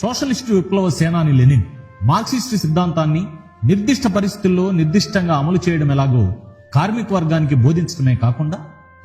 Socialist విప్లవ సేనాని Lenin Marxist సిద్ధాంతాన్ని నిర్దిష్ట పరిస్థితుల్లో నిర్దిష్టంగా అమలు చేయడం ఎలాగో కార్మిక వర్గానికి బోధించడమే కాకుండా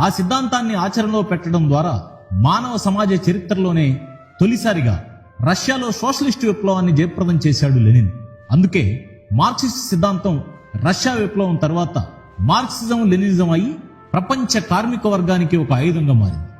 ఆ సిద్ధాంతాన్ని ఆచరణలో పెట్టడం ద్వారా మానవ సమాజ చరిత్రలోనే తొలిసారిగా రష్యాలో సోషలిస్టు విప్లవాన్ని జయప్రదం చేశాడు లెనిన్. అందుకే మార్క్సిస్ట్ సిద్ధాంతం రష్యా విప్లవం తర్వాత మార్క్సిజం లెనినిజం అయి ప్రపంచ కార్మిక వర్గానికి ఒక ఆయుధంగా మారింది.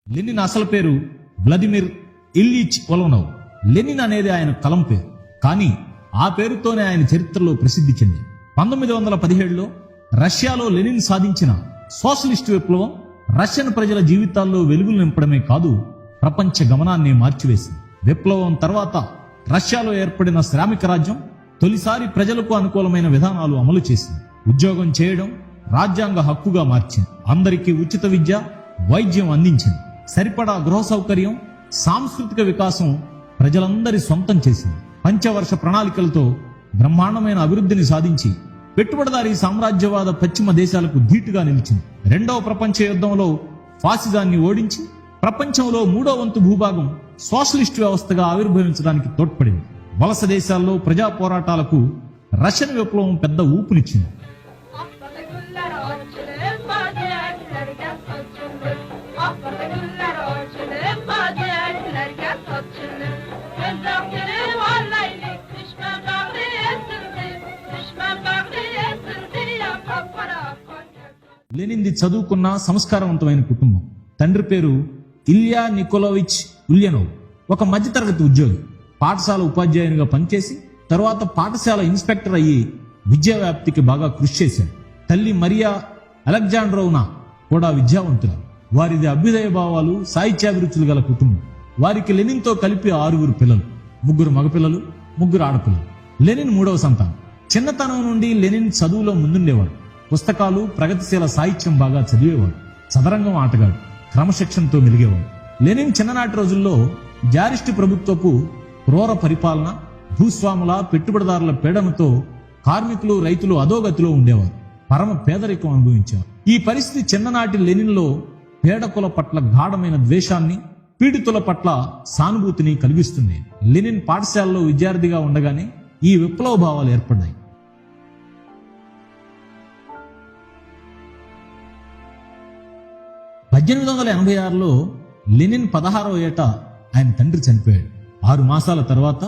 లెనిన్ అసలు పేరు వ్లాదిమిర్ ఇల్యిచ్ ఉలవనోవ్. లెనిన్ అనేది ఆయన కలం పేరు, కానీ ఆ పేరుతోనే ఆయన చరిత్రలో ప్రసిద్ధి చెందింది. 1917లో రష్యాలో లెనిన్ సాధించిన సోషలిస్టు విప్లవం రష్యన్ ప్రజల జీవితాల్లో వెలుగులు నింపడమే కాదు, ప్రపంచ గమనాన్ని మార్చివేసింది. విప్లవం తర్వాత రష్యాలో ఏర్పడిన శ్రామిక రాజ్యం తొలిసారి ప్రజలకు అనుకూలమైన విధానాలు అమలు చేసింది. ఉద్యోగం చేయడం రాజ్యాంగ హక్కుగా మార్చింది. అందరికీ ఉచిత విద్య, వైద్యం అందించింది. సరిపడా గృహ సౌకర్యం, సాంస్కృతిక వికాసం ప్రజలందరి సొంతం చేసింది. పంచవర్ష ప్రణాళికలతో బ్రహ్మాండమైన అభివృద్ధిని సాధించి పెట్టుబడిదారీ సామ్రాజ్యవాద పశ్చిమ దేశాలకు ధీటుగా నిలిచింది. రెండవ ప్రపంచ యుద్ధంలో ఫాసిజాన్ని ఓడించి ప్రపంచంలో 3వ వంతు భూభాగం సోషలిస్టు వ్యవస్థగా ఆవిర్భవించడానికి తోడ్పడింది. వలస దేశాల్లో ప్రజా పోరాటాలకు రష్యన్ విప్లవం పెద్ద ఊపునిచ్చింది. లెనిన్ది చదువుకున్న సంస్కారవంతమైన కుటుంబం. తండ్రి పేరు ఇల్యా నికోలోవిచ్ ఉల్యనోవ్. ఒక మధ్యతరగతి ఉద్యోగి. పాఠశాల ఉపాధ్యాయునిగా పనిచేసి తరువాత పాఠశాల ఇన్స్పెక్టర్ అయ్యి విద్యా వ్యాప్తికి బాగా కృషి చేశాడు. తల్లి మరియా అలెగ్జాండ్రోవ్నా కూడా విద్యావంతులు. వారిది అభ్యుదయ భావాలు, సాహిత్యాభిరుచులు గల కుటుంబం. వారికి లెనిన్తో కలిపి 6 పిల్లలు, 3 మగపిల్లలు, 3 ఆడపిల్లలు. లెనిన్ 3వ సంతానం. చిన్నతనం నుండి లెనిన్ చదువులో ముందుండేవాడు. పుస్తకాలు, ప్రగతిశీల సాహిత్యం బాగా చదివేవాడు. చదరంగం ఆటగాడు, క్రమశిక్షణతో మెలిగేవాడు. లెనిన్ చిన్ననాటి రోజుల్లో జారిస్టు ప్రభుత్వపు క్రూర పరిపాలన, భూస్వాముల, పెట్టుబడిదారుల పీడనతో కార్మికులు, రైతులు అధోగతిలో ఉండేవారు. పరమ పేదరికం అనుభవించారు. ఈ పరిస్థితి చిన్ననాటి లెనిన్లో పేదకుల పట్ల గాఢమైన ద్వేషాన్ని, పీడితుల పట్ల సానుభూతిని కలిగిస్తుంది. లెనిన్ పాఠశాలలో విద్యార్థిగా ఉండగానే ఈ విప్లవ భావాలు ఏర్పడ్డాయి. 1886లో లెనిన్ 16వ ఏట ఆయన తండ్రి చనిపోయాడు. 6 మాసాల తర్వాత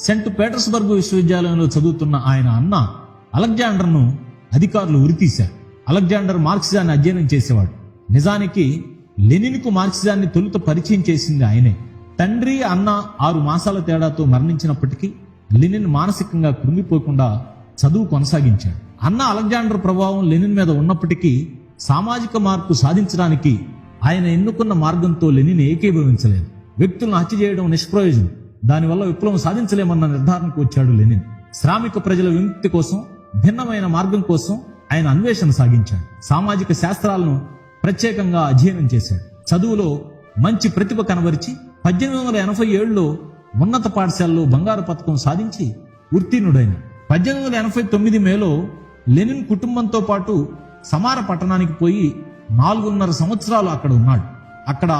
సెంట్ పీటర్స్బర్గ్ విశ్వవిద్యాలయంలో చదువుతున్న ఆయన అన్న అలెగ్జాండర్ను అధికారులు ఉరితీశారు. అలెగ్జాండర్ మార్క్సిజాన్ని అధ్యయనం చేసేవాడు. నిజానికి లెనిన్కు మార్క్సిజాన్ని తొలుత పరిచయం చేసింది ఆయనే. తండ్రి, అన్న 6 మాసాల తేడాతో మరణించినప్పటికీ లెనిన్ మానసికంగా కృంగిపోకుండా చదువు కొనసాగించాడు. అన్న అలెగ్జాండర్ ప్రభావం లెనిన్ మీద ఉన్నప్పటికీ సామాజిక మార్పు సాధించడానికి ఆయన ఎన్నుకున్న మార్గంతో లెనిన్ ఏకీభవించలేదు. వ్యక్తులను హత్య చేయడం నిష్ప్రయోజనం, దానివల్ల విప్లవం సాధించలేమన్న నిర్ధారణకు వచ్చాడు లెనిన్. శ్రామిక ప్రజల విముక్తి కోసం, భిన్నమైన మార్గం కోసం ఆయన అన్వేషణ సాగించాడు. సామాజిక శాస్త్రాలను ప్రత్యేకంగా అధ్యయనం చేశాడు. చదువులో మంచి ప్రతిభ కనబరిచి 1887లో ఉన్నత పాఠశాలలో బంగారు పతకం సాధించి ఉత్తీర్ణుడైన 1889 మేలో లెనిన్ కుటుంబంతో పాటు సమార పట్టణానికి పోయి 4.5 సంవత్సరాలు అక్కడ ఉన్నాడు. అక్కడ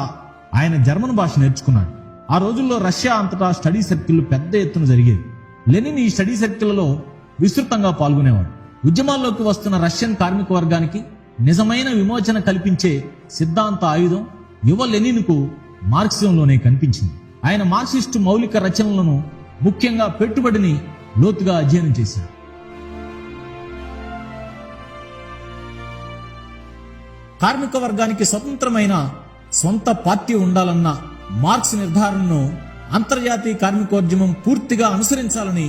ఆయన జర్మన్ భాష నేర్చుకున్నాడు. ఆ రోజుల్లో రష్యా అంతటా స్టడీ సర్కిళ్లు పెద్ద ఎత్తున జరిగేవి. లెనిన్ ఈ స్టడీ సర్కిళ్లలో విస్తృతంగా పాల్గొనేవాడు. ఉద్యమాల్లోకి వస్తున్న రష్యన్ కార్మిక వర్గానికి నిజమైన విమోచన కల్పించే సిద్ధాంత ఆయుధం యువ లెనిన్కు మార్క్సిజంలోనే కనిపించింది. ఆయన మార్క్సిస్టు మౌలిక రచనలను, ముఖ్యంగా పెట్టుబడిని లోతుగా అధ్యయనం చేశాడు. కార్మిక వర్గానికి స్వతంత్రమైన సొంత పార్టీ ఉండాలన్న మార్క్స్ నిర్ధారణను అంతర్జాతీయ కార్మికోద్యమం పూర్తిగా అనుసరించాలని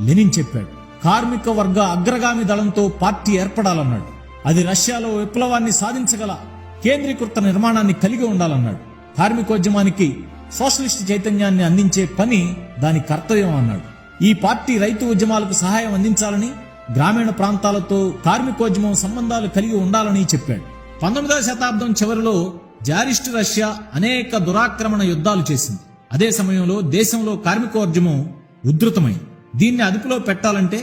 లెనిన్ చెప్పాడు. కార్మిక వర్గ అగ్రగామి దళంతో పార్టీ ఏర్పడాలన్నాడు. అది రష్యాలో విప్లవాన్ని సాధించగల కేంద్రీకృత నిర్మాణాన్ని కలిగి ఉండాలన్నాడు. కార్మికోద్యమానికి సోషలిస్ట్ చైతన్యాన్ని అందించే పని దాని కర్తవ్యం అన్నాడు. ఈ పార్టీ రైతు ఉద్యమాలకు సహాయం అందించాలని, గ్రామీణ ప్రాంతాలతో కార్మికోద్యమం సంబంధాలు కలిగి ఉండాలని చెప్పాడు. 19వ శతాబ్దం చివరిలో జారిస్టు రష్యా అనేక దురాక్రమణ యుద్ధాలు చేసింది. అదే సమయంలో దేశంలో కార్మికోద్యమం ఉధృతమైంది. దీన్ని అదుపులో పెట్టాలంటే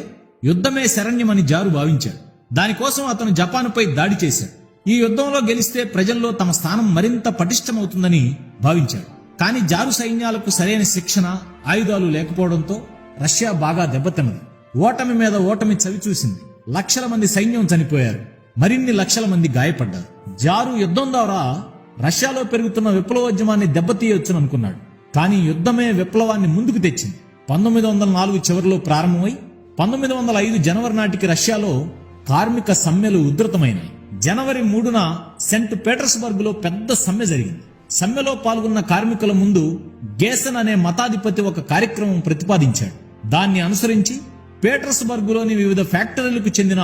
యుద్ధమే శరణ్యమని జారు భావించాడు. దానికోసం అతను జపాన్పై దాడి చేశాడు. ఈ యుద్ధంలో గెలిస్తే ప్రజల్లో తమ స్థానం మరింత పటిష్టమవుతుందని భావించాడు. కానీ జారు సైన్యాలకు సరైన శిక్షణ, ఆయుధాలు లేకపోవడంతో రష్యా బాగా దెబ్బతిన్నది. ఓటమి మీద ఓటమి చవిచూసింది. లక్షల మంది సైన్యం చనిపోయారు, మరిన్ని లక్షల మంది గాయపడ్డారు. జారు యుద్ధం ద్వారా రష్యాలో పెరుగుతున్న విప్లవోద్యమాన్ని దెబ్బతీయొచ్చును అనుకున్నాడు. కానీ యుద్ధమే విప్లవాన్ని ముందుకు తెచ్చింది. 1904 చివరిలో ప్రారంభమై 1905 జనవరి నాటికి రష్యాలో కార్మిక సమ్మెలు ఉధృతమైనాయి. జనవరి 3న సెంట్ పీటర్స్బర్గ్ లో పెద్ద సమ్మె జరిగింది. సమ్మెలో పాల్గొన్న కార్మికుల ముందు గేసన్ అనే మతాధిపతి ఒక కార్యక్రమం ప్రతిపాదించాడు. దాన్ని అనుసరించి పీటర్స్బర్గ్ లోని వివిధ ఫ్యాక్టరీలకు చెందిన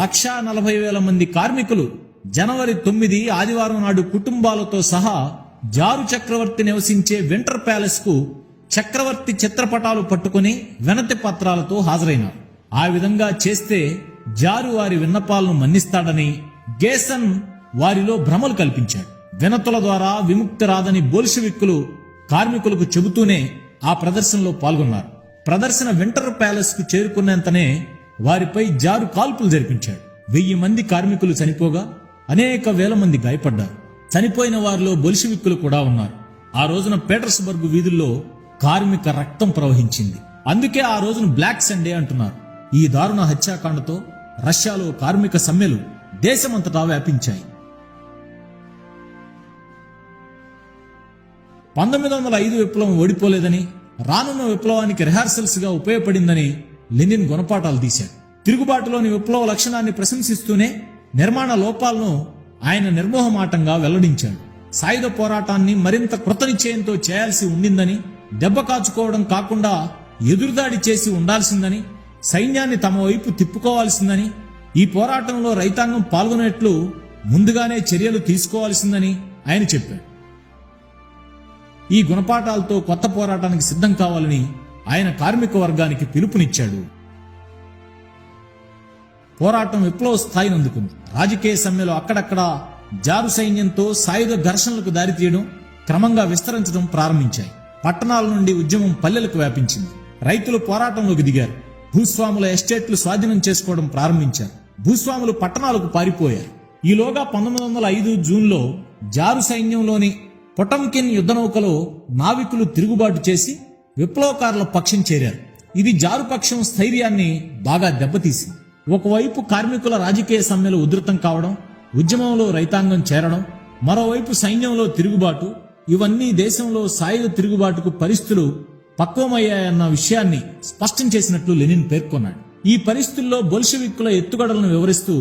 1,40,000 మంది కార్మికులు జనవరి 9 ఆదివారం నాడు కుటుంబాలతో సహా జారు చక్రవర్తి నివసించే వింటర్ ప్యాలెస్ కు చక్రవర్తి చిత్రపటాలు పట్టుకుని వినతి పత్రాలతో హాజరైనారు. ఆ విధంగా చేస్తే జారు వారి విన్నపాలను మన్నిస్తాడని గేసన్ వారిలో భ్రమలు కల్పించాడు. వినతుల ద్వారా విముక్తి రాదని బోల్షెవిక్కులు కార్మికులకు చెబుతూనే ఆ ప్రదర్శనలో పాల్గొన్నారు. ప్రదర్శన వింటర్ ప్యాలెస్ కు చేరుకున్నంతనే వారిపై జారు కాల్పులు జరిపించాడు. 1000 మంది కార్మికులు చనిపోగా అనేక వేల మంది గాయపడ్డారు. చనిపోయిన వారిలో బోల్షెవిక్కులు కూడా ఉన్నారు. ఆ రోజున పీటర్స్బర్గ్ వీధుల్లో కార్మిక రక్తం ప్రవహించింది. అందుకే ఆ రోజును బ్లాక్ సండే అంటున్నారు. ఈ దారుణ హత్యాకాండతో రష్యాలో కార్మిక సమ్మెలు దేశమంతటా వ్యాపించాయి. 1905 విప్లవం ఓడిపోలేదని, రానున్న విప్లవానికి రిహార్సల్స్ గా ఉపయోగపడిందని లెనిన్ గుణపాఠాలు తీశాడు. తిరుగుబాటులోని విప్లవ లక్షణాన్ని ప్రశంసిస్తూనే నిర్మాణ లోపాలను ఆయన నిర్మోహమాటంగా వెల్లడించాడు. సాయుధ పోరాటాన్ని మరింత కృతనిశ్చయంతో చేయాల్సి ఉండిందని, దెబ్బ కాచుకోవడం కాకుండా ఎదురుదాడి చేసి ఉండాల్సిందని, సైన్యాన్ని తమ వైపు తిప్పుకోవాల్సిందని, ఈ పోరాటంలో రైతాంగం పాల్గొనేట్లు ముందుగానే చర్యలు తీసుకోవాల్సిందని ఆయన చెప్పాడు. ఈ గుణపాఠాలతో కొత్త పోరాటానికి సిద్ధం కావాలని ఆయన కార్మిక వర్గానికి పిలుపునిచ్చాడు. పోరాటం విప్లవ స్థాయిని అందుకుంది. రాజకీయ సమ్మెలో అక్కడక్కడ జారు సైన్యంతో సాయుధ ఘర్షణలకు దారితీయడం, క్రమంగా విస్తరించడం ప్రారంభించాయి. పట్టణాల నుండి ఉద్యమం పల్లెలకు వ్యాపించింది. రైతులు పోరాటంలోకి దిగారు. భూస్వాముల ఎస్టేట్లు స్వాధీనం చేసుకోవడం ప్రారంభించారు. భూస్వాములు పట్టణాలకు పారిపోయారు. ఈలోగా 1905 జూన్లో జారు సైన్యంలోని పొటంకిన్ యుద్ధనౌకలో నావికులు తిరుగుబాటు చేసి విప్లవకారుల పక్షం చేరారు. ఇది జారు పక్షం స్థైర్యాన్ని బాగా దెబ్బతీసింది. ఒకవైపు కార్మికుల రాజకీయ సమ్మెలు ఉధృతం కావడం, ఉద్యమంలో రైతాంగం చేరడం, మరోవైపు సైన్యంలో తిరుగుబాటు, ఇవన్నీ దేశంలో సాయుధ తిరుగుబాటుకు పరిస్థితులు పక్వమయ్యాయన్న విషయాన్ని స్పష్టం చేసినట్లు లెనిన్ పేర్కొన్నాడు. ఈ పరిస్థితుల్లో బోల్షెవిక్కుల ఎత్తుగడలను వివరిస్తూ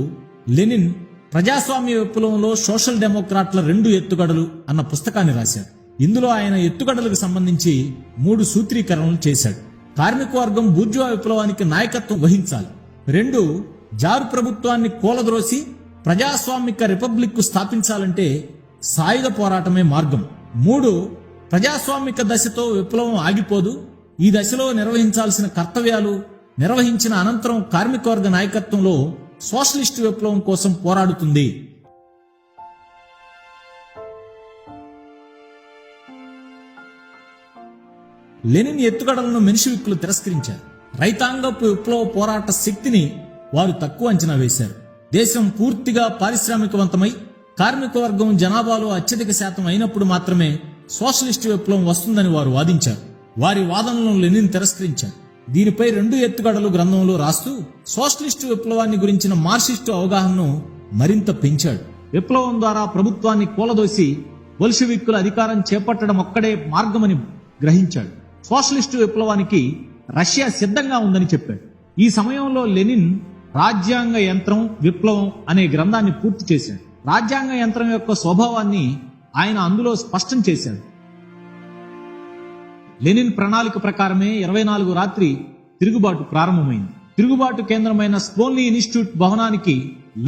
లెనిన్ ప్రజాస్వామ్య విప్లవంలో సోషల్ డెమోక్రాట్ల 2 ఎత్తుగడలు అన్న పుస్తకాన్ని రాశాడు. ఇందులో ఆయన ఎత్తుగడలకు సంబంధించి 3 సూత్రీకరణలు చేశాడు. కార్మిక వర్గం బూర్జువా విప్లవానికి నాయకత్వం వహించాలి. 2 జారు ప్రభుత్వాన్ని కూలద్రోసి ప్రజాస్వామిక రిపబ్లిక్ కు స్థాపించాలంటే సాయుధ పోరాటమే మార్గం. 3 ప్రజాస్వామిక దశతో విప్లవం ఆగిపోదు. ఈ దశలో నిర్వహించాల్సిన కర్తవ్యాలు నిర్వహించిన అనంతరం కార్మికవర్గ నాయకత్వంలో సోషలిస్టు విప్లవం కోసం పోరాడుతుంది. లెనిన్ ఎత్తుగడలను మెన్షివిక్కులు తిరస్కరించారు. రైతాంగపు విప్లవ పోరాట శక్తిని వారు తక్కువ అంచనా వేశారు. దేశం పూర్తిగా పారిశ్రామికవంతమై కార్మిక వర్గం జనాభాలో అత్యధిక శాతం అయినప్పుడు మాత్రమే సోషలిస్టు విప్లవం వస్తుందని వారు వాదించారు. వారి వాదనలను లెనిన్ తిరస్కరించారు. దీనిపై 2 ఎత్తుగడలు గ్రంథంలో రాస్తూ సోషలిస్టు విప్లవాన్ని గురించిన మార్క్సిస్టు అవగాహనను మరింత పెంచాడు. విప్లవం ద్వారా ప్రభుత్వాన్ని కూలదోసి బోల్షెవిక్కుల అధికారం చేపట్టడం ఒక్కడే మార్గమని గ్రహించాడు. సోషలిస్టు విప్లవానికి రష్యా సిద్ధంగా ఉందని చెప్పాడు. ఈ సమయంలో లెనిన్ రాజ్యాంగ యంత్రం విప్లవం అనే గ్రంథాన్ని పూర్తి చేశాడు. రాజ్యాంగ యంత్రం యొక్క స్వభావాన్ని ఆయన అందులో స్పష్టం చేశాడు. లెనిన్ ప్రణాళిక ప్రకారమే 24 రాత్రి తిరుగుబాటు ప్రారంభమైంది. తిరుగుబాటు కేంద్రమైన స్పోన్లీ ఇన్స్టిట్యూట్ భవనానికి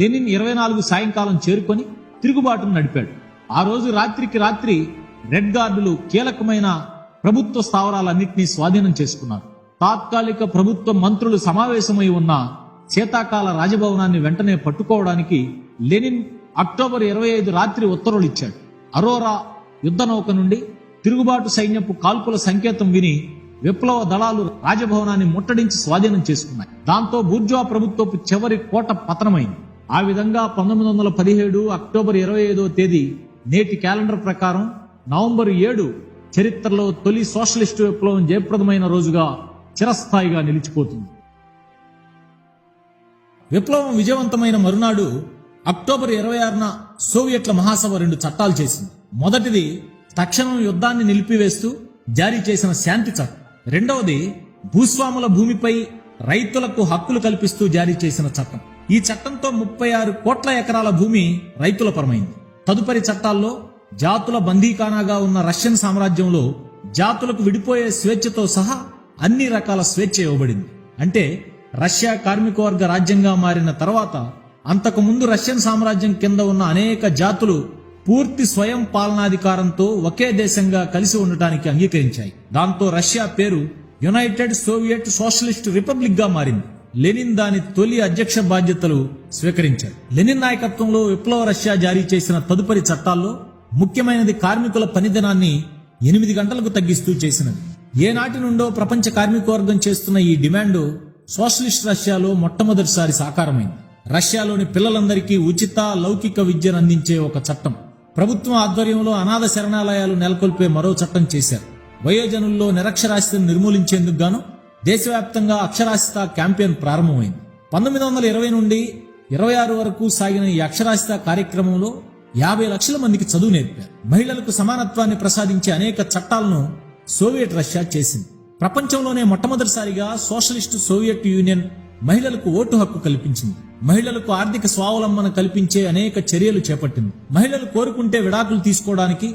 లెనిన్ 24 సాయంకాలం చేరుకొని తిరుగుబాటును నడిపాడు. ఆ రోజు రాత్రికి రాత్రి రెడ్ గార్డులు కీలకమైన ప్రభుత్వ స్థావరాలన్నింటినీ స్వాధీనం చేసుకున్నారు. తాత్కాలిక ప్రభుత్వ మంత్రులు సమావేశమై ఉన్న శీతాకాల రాజభవనాన్ని వెంటనే పట్టుకోవడానికి లెనిన్ అక్టోబర్ 25 రాత్రి ఉత్తర్వులు ఇచ్చాడు. అరోరా యుద్ధనౌక నుండి తిరుగుబాటు సైన్యపు కాల్పుల సంకేతం విని విప్లవ దళాలు రాజభవనాన్ని ముట్టడించి స్వాధీనం చేసుకున్నాయి. దాంతో బూర్జువా ప్రభుత్వపు చివరి కోట పతనమైంది. ఆ విధంగా 1917 అక్టోబర్ 25వ తేదీ నేటి క్యాలెండర్ ప్రకారం నవంబర్ 7 చరిత్రలో తొలి సోషలిస్టు విప్లవం జయప్రదమైన రోజుగా చిరస్థాయిగా నిలిచిపోతుంది. విప్లవం విజయవంతమైన మరునాడు అక్టోబర్ 26న సోవియట్ల మహాసభ 2 చట్టాలు చేసింది. మొదటిది తక్షణం యుద్ధాన్ని నిలిపివేస్తూ జారీ చేసిన శాంతి చట్టం. రెండవది భూస్వాముల భూమిపై రైతులకు హక్కులు కల్పిస్తూ జారీ చేసిన చట్టం. ఈ చట్టంతో 36 కోట్ల ఎకరాల భూమి రైతుల పరమైంది. తదుపరి చట్టాల్లో జాతుల బందీఖానాగా ఉన్న రష్యన్ సామ్రాజ్యంలో జాతులకు విడిపోయే స్వేచ్ఛతో సహా అన్ని రకాల స్వేచ్ఛ ఇవ్వబడింది. అంటే రష్యా కార్మికవర్గ రాజ్యంగా మారిన తర్వాత అంతకుముందు రష్యన్ సామ్రాజ్యం కింద ఉన్న అనేక జాతులు పూర్తి స్వయం పాలనాధికారంతో ఒకే దేశంగా కలిసి ఉండటానికి అంగీకరించాయి. దాంతో రష్యా పేరు యునైటెడ్ సోవియట్ సోషలిస్ట్ రిపబ్లిక్ గా మారింది. లెనిన్ దాని తొలి అధ్యక్ష బాధ్యతలు స్వీకరించారు. లెనిన్ నాయకత్వంలో విప్లవ రష్యా జారీ చేసిన తదుపరి చట్టాల్లో ముఖ్యమైనది కార్మికుల పనిదినాన్ని 8 గంటలకు తగ్గిస్తూ చేసినది. ఏనాటి నుండో ప్రపంచ కార్మికవర్గం చేస్తున్న ఈ డిమాండ్ సోషలిస్ట్ రష్యాలో మొట్టమొదటిసారి సాకారమైంది. రష్యాలోని పిల్లలందరికీ ఉచిత లౌకిక విద్యను అందించే ఒక చట్టం, ప్రభుత్వం ఆధ్వర్యంలో అనాథ శరణాలయాలు నెలకొల్పే మరో చట్టం చేశారు. వయోజనుల్లో నిరక్షరాస్యతను నిర్మూలించేందుకు గాను దేశవ్యాప్తంగా అక్షరాస్యత క్యాంపెయిన్ ప్రారంభమైంది. 1920 నుండి 26 వరకు సాగిన ఈ అక్షరాస్యత కార్యక్రమంలో 50 లక్షల మందికి చదువు నేర్పారు. మహిళలకు సమానత్వాన్ని ప్రసాదించే అనేక చట్టాలను సోవియట్ రష్యా చేసింది. ప్రపంచంలోనే మొట్టమొదటిసారిగా సోషలిస్టు సోవియట్ యూనియన్ మహిళలకు ఓటు హక్కు కల్పించింది. మహిళలకు ఆర్థిక స్వావలంబన కల్పించే అనేక చర్యలు చేపట్టింది. మహిళలు కోరుకుంటే విడాకులు తీసుకోవడానికి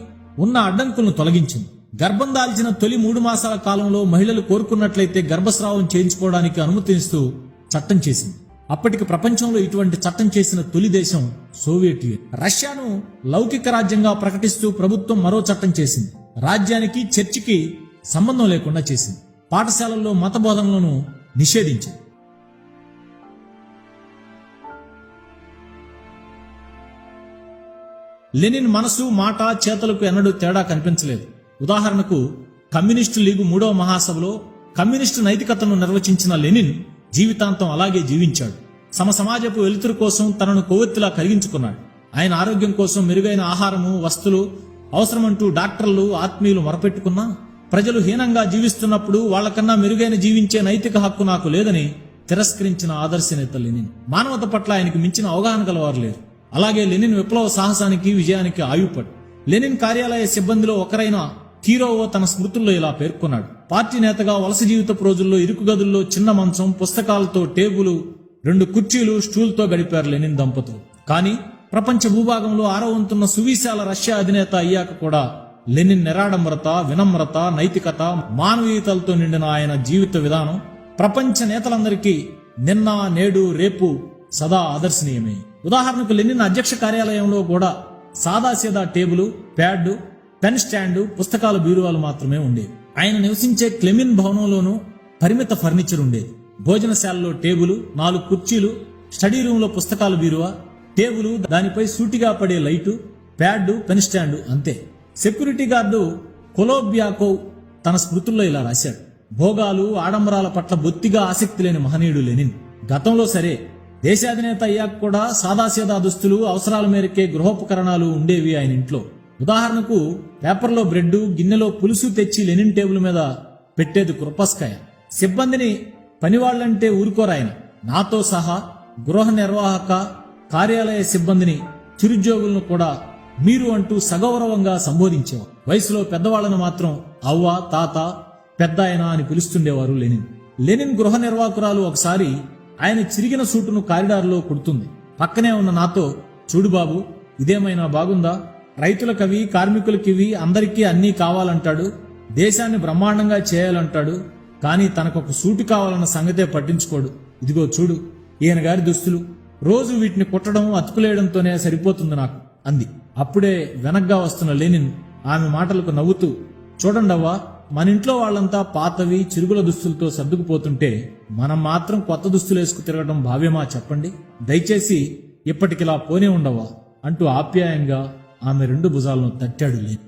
ఉన్న అడ్డంకులను తొలగించింది. గర్భం దాల్చిన తొలి 3 మాసాల కాలంలో మహిళలు కోరుకున్నట్లయితే గర్భస్రావం చేయించుకోవడానికి అనుమతిస్తూ చట్టం చేసింది. అప్పటికి ప్రపంచంలో ఇటువంటి చట్టం చేసిన తొలి దేశం సోవియట్ యూనియన్. రష్యాను లౌకిక రాజ్యంగా ప్రకటిస్తూ ప్రభుత్వం మరో చట్టం చేసింది. రాజ్యానికి చర్చికి సంబంధం లేకుండా చేసింది. పాఠశాలల్లో మత బోధనలను నిషేధించింది. లెనిన్ మనసు, మాట, చేతలకు ఎన్నడూ తేడా కనిపించలేదు. ఉదాహరణకు కమ్యూనిస్టు లీగు 3వ మహాసభలో కమ్యూనిస్టు నైతికతను నిర్వచించిన లెనిన్ జీవితాంతం అలాగే జీవించాడు. సమాజపు వెలుతురు కోసం తనను కొవ్వొత్తిలా కరిగించుకున్నాడు. ఆయన ఆరోగ్యం కోసం మెరుగైన ఆహారము, వస్తువులు అవసరమంటూ డాక్టర్లు, ఆత్మీయులు మొరపెట్టుకున్నా ప్రజలు హీనంగా జీవిస్తున్నప్పుడు వాళ్లకన్నా మెరుగైన జీవించే నైతిక హక్కు నాకు లేదని తిరస్కరించిన ఆదర్శ నేత లెనిన్. మానవత పట్ల ఆయనకు మించిన అవగాహన గలవారు లేరు. అలాగే లెనిన్ విప్లవ సాహసానికి, విజయానికి ఆయుపడు. లెనిన్ కార్యాలయ సిబ్బందిలో ఒకరైన కీరోవో తన స్మృతుల్లో ఇలా పేర్కొన్నాడు: పార్టీ నేతగా వలస జీవితపు రోజుల్లో ఇరుకు గదుల్లో చిన్న మంచం, పుస్తకాలతో టేబుల్, 2 కుర్చీలు, స్టూల్తో గడిపారు లెనిన్ దంపతులు. కానీ ప్రపంచ భూభాగంలో 6వ వంతున్న సువిశాల రష్యా అధినేత అయ్యాక కూడా లెనిన్ నిరాడంబరత, వినమ్రత, నైతికత, మానవీయతలతో నిండిన ఆయన జీవిత విధానం ప్రపంచ నేతలందరికీ నిన్న, నేడు, రేపు సదా ఆదర్శనీయమే. ఉదాహరణకు లెనిన్ అధ్యక్ష కార్యాలయంలో కూడా సాదాసీదా టేబుల్, ప్యాడ్, పెన్ స్టాండ్, పుస్తకాల బీరువాలు మాత్రమే ఉండేవి. ఆయన నివసించే క్లెమిన్ భవనంలోనూ పరిమిత ఫర్నిచర్ ఉండేది. భోజనశాలలో టేబుల్, 4 కుర్చీలు, స్టడీ రూమ్ లో పుస్తకాల బీరువా, టేబుల్, దానిపై సూటిగా పడే లైటు, ప్యాడ్, పెన్ స్టాండ్, అంతే. సెక్యూరిటీ గార్డు కొలోబ్యాకోవ్ తన స్మృతుల్లో ఇలా రాశాడు: భోగాలు, ఆడంబరాల పట్ల బొత్తిగా ఆసక్తి లేని మహనీయుడు లెనిన్. గతంలో సరే, దేశాధినేత అయ్యాక కూడా సాదాసీదా దుస్తులు, అవసరాల మేరకే గృహోపకరణాలు ఉండేవి ఆయన ఇంట్లో. ఉదాహరణకు పేపర్లో బ్రెడ్, గిన్నెలో పులుసు తెచ్చి లెనిన్ టేబుల్ మీద పెట్టేది కృపస్కాయ. సిబ్బందిని పనివాళ్లంటే ఊరుకోరాయన. నాతో సహా గృహ నిర్వాహక, కార్యాలయ సిబ్బందిని, చిరుద్యోగులను కూడా మీరు అంటూ సగౌరవంగా సంబోధించేవారు. వయసులో పెద్దవాళ్లను మాత్రం అవ్వ, తాత, పెద్దాయన అని పిలుస్తుండేవారు లెనిన్. లెనిన్ గృహ నిర్వాహకురాలు ఒకసారి ఆయన చిరిగిన సూటును కారిడార్లో కుడుతుంది. పక్కనే ఉన్న నాతో, చూడు బాబు, ఇదేమైనా బాగుందా? రైతులకవి, కార్మికులకివి, అందరికీ అన్నీ కావాలంటాడు, దేశాన్ని బ్రహ్మాండంగా చేయాలంటాడు, కానీ తనకొక సూటు కావాలన్న సంగతే పట్టించుకోడు. ఇదిగో చూడు ఈయన గారి దుస్తులు, రోజు వీటిని కుట్టడం, అతుకులేయడంతోనే సరిపోతుంది నాకు అంది. అప్పుడే వెనగ్గా వస్తున్న లెనిన్ ఆమె మాటలకు నవ్వుతూ, చూడండవ్వా, మన ఇంట్లో వాళ్ళంతా పాతవి, చిరుగుల దుస్తులతో సర్దుకుపోతుంటే మనం మాత్రం కొత్త దుస్తులు వేసుకు తిరగడం భావ్యమా చెప్పండి? దయచేసి ఇప్పటికిలా పోనే ఉండవా అంటూ ఆప్యాయంగా ఆమె 2 భుజాలను తట్టాడు లెనిన్.